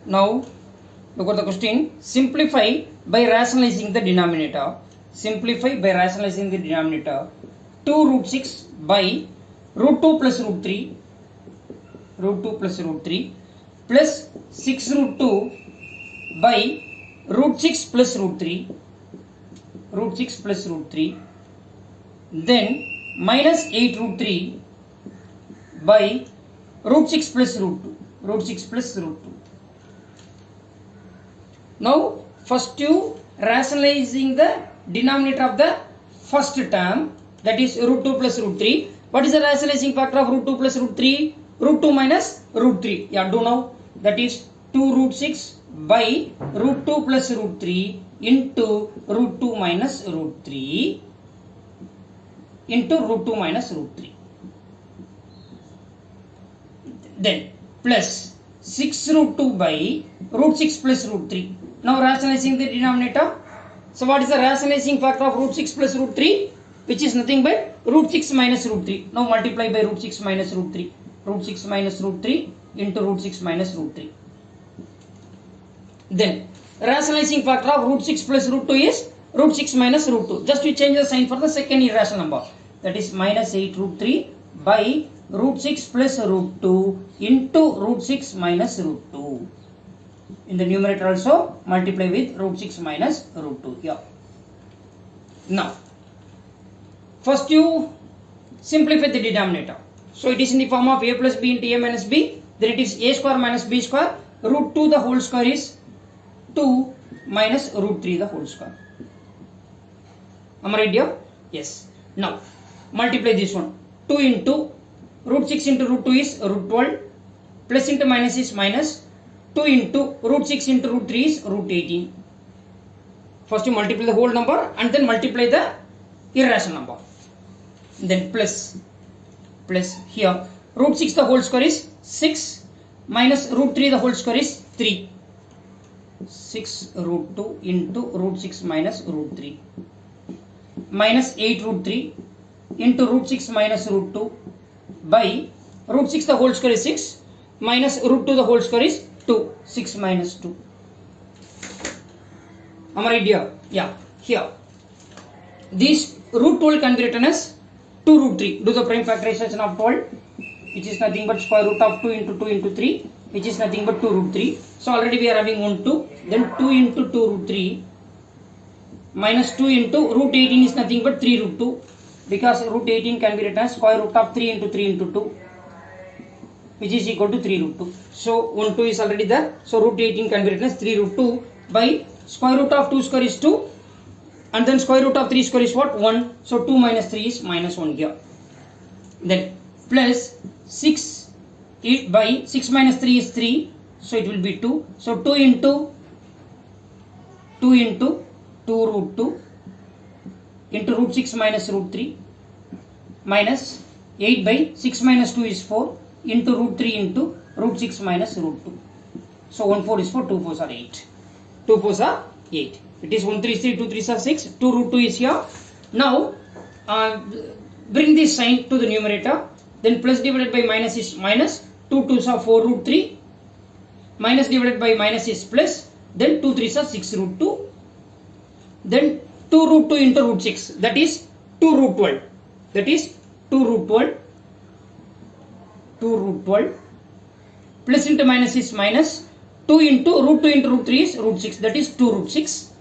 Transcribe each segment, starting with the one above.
Now look at the question. Simplify by rationalizing the denominator. Simplify by rationalizing the denominator. 2 root 6 by root 2 plus root 3. Root 2 plus root 3 plus 6 root 2 by root 6 plus root 3. Root 6 plus root 3. Then minus 8 root 3 by root 6 plus root 2. Root 6 plus root 2. Now first you rationalizing the denominator of the first term, that is root 2 plus root 3. What is the rationalizing factor of root 2 plus root 3? Root 2 minus root 3. Yeah, do now. That is 2 root 6 by root 2 plus root 3 into root 2 minus root 3 into root 2 minus root 3. Then plus 6 root 2 by root 6 plus root 3. Now rationalizing the denominator. So what is the rationalizing factor of root 6 plus root 3? Which is nothing but root 6 minus root 3. Now multiply by root 6 minus root 3. Root 6 minus root 3 into root 6 minus root 3. Then rationalizing factor of root 6 plus root 2 is root 6 minus root 2. Just we change the sign for the second irrational number. That is minus 8 root 3 by root 6 plus root 2 into root 6 minus root 2. In the numerator also multiply with root 6 minus root 2. Yeah. Now, first you simplify the denominator. So it is in the form of a plus b into a minus b. Then it is a square minus b square. Root 2 the whole square is 2 minus root 3 the whole square. Am I right here? Yes. Now multiply this one. 2 into root 6 into root 2 is root 12. Plus into minus is minus. 2 into root 6 into root 3 is root 18. First you multiply the whole number and then multiply the irrational number. Then plus here root 6 the whole square is 6 minus root 3 the whole square is 3. 6 root 2 into root 6 minus root 3 minus 8 root 3 into root 6 minus root 2 by root 6 the whole square is 6 minus root 2 the whole square is 2. 6 minus 2. Am I right here? Yeah. Here this root 12 can be written as 2 root 3. Do the prime factorization of 12, which is nothing but square root of 2 into 2 into 3, which is nothing but 2 root 3. So already we are having 1 2. Then 2 into 2 root 3 minus 2 into root 18 is nothing but 3 root 2, because root 18 can be written as square root of 3 into 3 into 2, which is equal to 3 root 2. So 1 2 is already there. So root 18 can be written as 3 root 2 by square root of 2 square is 2 and then square root of 3 square is what? 1. So 2 minus 3 is minus 1 here. Then plus 6 by 6 minus 3 is 3. So it will be 2. So 2 into 2 root 2 into root 6 minus root 3 minus 8 by 6 minus 2 is 4 into root 3 into root 6 minus root 2. So 1 4 is 4, 2 4s are 8. 2 4s are 8. It is 1 3 is 3, 2 3s are 6, 2 root 2 is here. Now bring this sign to the numerator. Then plus divided by minus is minus. 2 2s are 4 root 3. Minus divided by minus is plus. Then 2 3s are 6 root 2. Then 2 root 2 into root 6. That is 2 root 12. That is 2 root 12. 2 root 12. Plus into minus is minus. 2 into root 2 into root 3 is root 6. That is 2 root 6.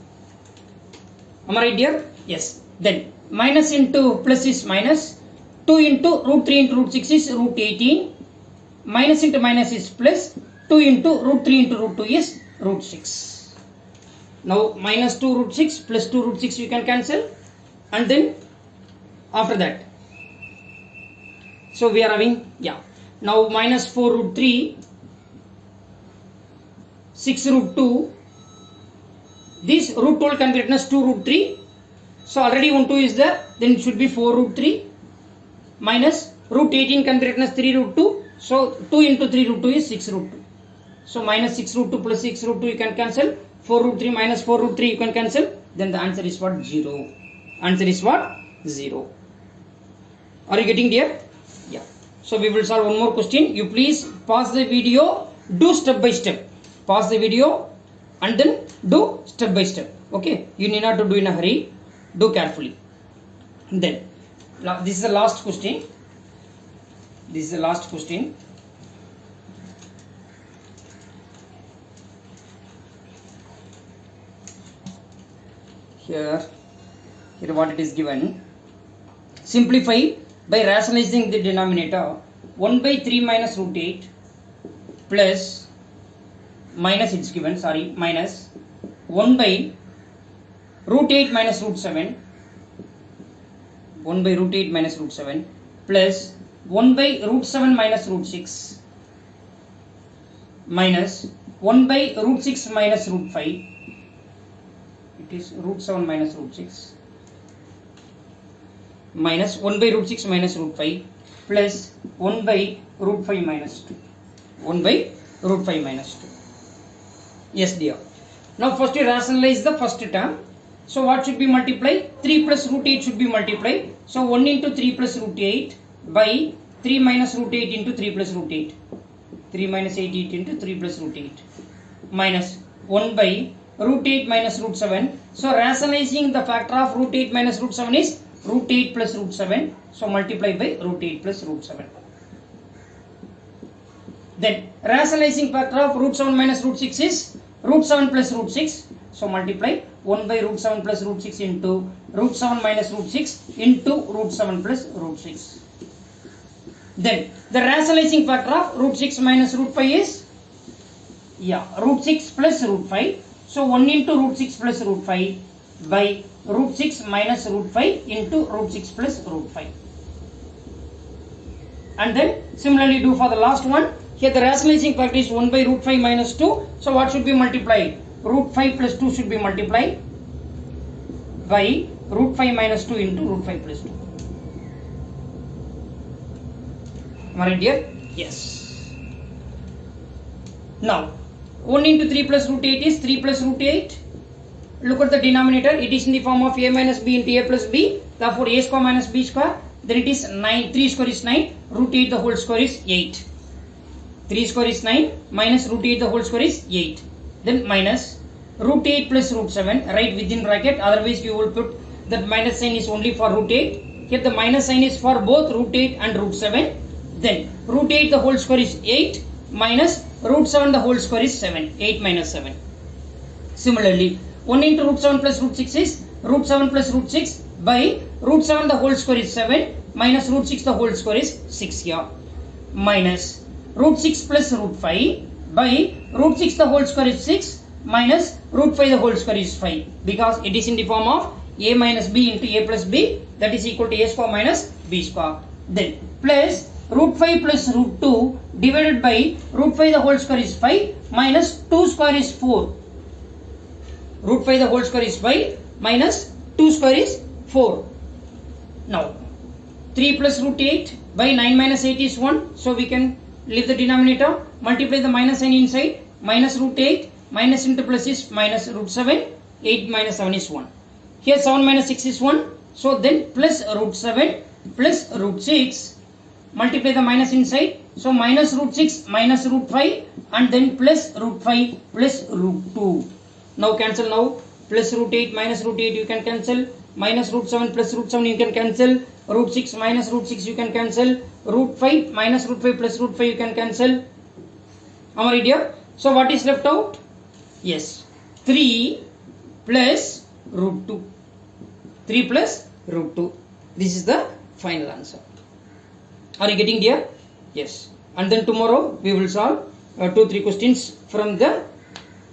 Am I right here? Yes. Then minus into plus is minus. 2 into root 3 into root 6 is root 18. Minus into minus is plus. 2 into root 3 into root 2 is root 6. Now minus 2 root 6 plus 2 root 6 you can cancel. And then after that, so we are having, yeah. Now minus 4 root 3, 6 root 2. This root 12 can be written as 2 root 3. So already 1 2 is there. Then it should be 4 root 3 minus root 18 can be written as 3 root 2. So 2 into 3 root 2 is 6 root 2. So minus 6 root 2 plus 6 root 2 you can cancel. 4 root 3 minus 4 root 3 you can cancel. Then the answer is what? 0. Answer is what? 0. Are you getting there? Yeah. So we will solve one more question. You please pause the video. Do step by step. pause the video and then do step by step. Okay, you need not to do in a hurry, do carefully. Then this is the last question. This is the last question. Here what it is given. Simplify by rationalizing the denominator. 1 by 3 minus root 8 plus minus, it's given, sorry, minus 1 by root 8 minus root 7, 1 by root 8 minus root 7 plus 1 by root 7 minus root 6 minus 1 by root 6 minus root 5, it is root 7 minus root 6 minus 1 by root 6 minus root 5 plus 1 by root 5 minus 2, 1 by root 5 minus 2. Yes dear. Now first you rationalize the first term. So what should be multiplied? 3 plus root 8 should be multiplied. So 1 into 3 plus root 8 by 3 minus root 8 into 3 plus root 8. 3 minus 8 into 3 plus root 8 minus 1 by root 8 minus root 7. So rationalizing the factor of root 8 minus root 7 is root 8 plus root 7. So multiply by root 8 plus root 7. Then rationalizing factor of root 7 minus root 6 is root 7 plus root 6. So multiply 1 by root 7 plus root 6 into root 7 minus root 6 into root 7 plus root 6. Then the rationalizing factor of root 6 minus root 5 is root 6 plus root 5. So 1 into root 6 plus root 5 by root 6 minus root 5 into root 6 plus root 5. And then similarly do for the last one. Here the rationalizing factor is 1 by root 5 minus 2. So what should be multiplied? Root 5 plus 2 should be multiplied by root 5 minus 2 into root 5 plus 2. Am I right dear? Yes. Now 1 into 3 plus root 8 is 3 plus root 8. Look at the denominator. It is in the form of a minus b into a plus b. Therefore a square minus b square. Then it is 9. 3 square is 9. Root 8 the whole square is 8. 3 square is 9 minus root 8 the whole square is 8. Then minus root 8 plus root 7, right within bracket, otherwise you will put that minus sign is only for root 8. Here the minus sign is for both root 8 and root 7. Then root 8 the whole square is 8 minus root 7 the whole square is 7. 8 minus 7. Similarly 1 into root 7 plus root 6 is root 7 plus root 6 by root 7 the whole square is 7 minus root 6 the whole square is 6 here. Minus root 6 plus root 5 by root 6 the whole square is 6 minus root 5 the whole square is 5, because it is in the form of a minus b into a plus b, that is equal to a square minus b square. Then plus root 5 plus root 2 divided by root 5 the whole square is 5 minus 2 square is 4. Root 5 the whole square is 5 minus 2 square is 4. Now 3 plus root 8 by 9 minus 8 is 1. So we can leave the denominator, multiply the minus sign inside, minus root 8 minus into plus is minus root 7, 8 minus 7 is 1. Here 7 minus 6 is 1. So then plus root 7 plus root 6, multiply the minus inside. So minus root 6 minus root 5 and then plus root 5 plus root 2. Now cancel now. Plus root 8 minus root 8 you can cancel. Minus root 7 plus root 7 you can cancel. Root 6 minus root 6 you can cancel. Root 5 minus root 5 plus root 5 you can cancel. Am I right here? So what is left out? Yes, 3 plus root 2. 3 plus root 2. This is the final answer. Are you getting there? Yes. And then tomorrow we will solve 2-3 questions from the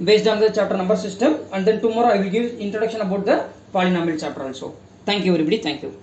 based on the chapter number system. And then tomorrow I will give introduction about the polynomial chapter also. Thank you everybody. Thank you.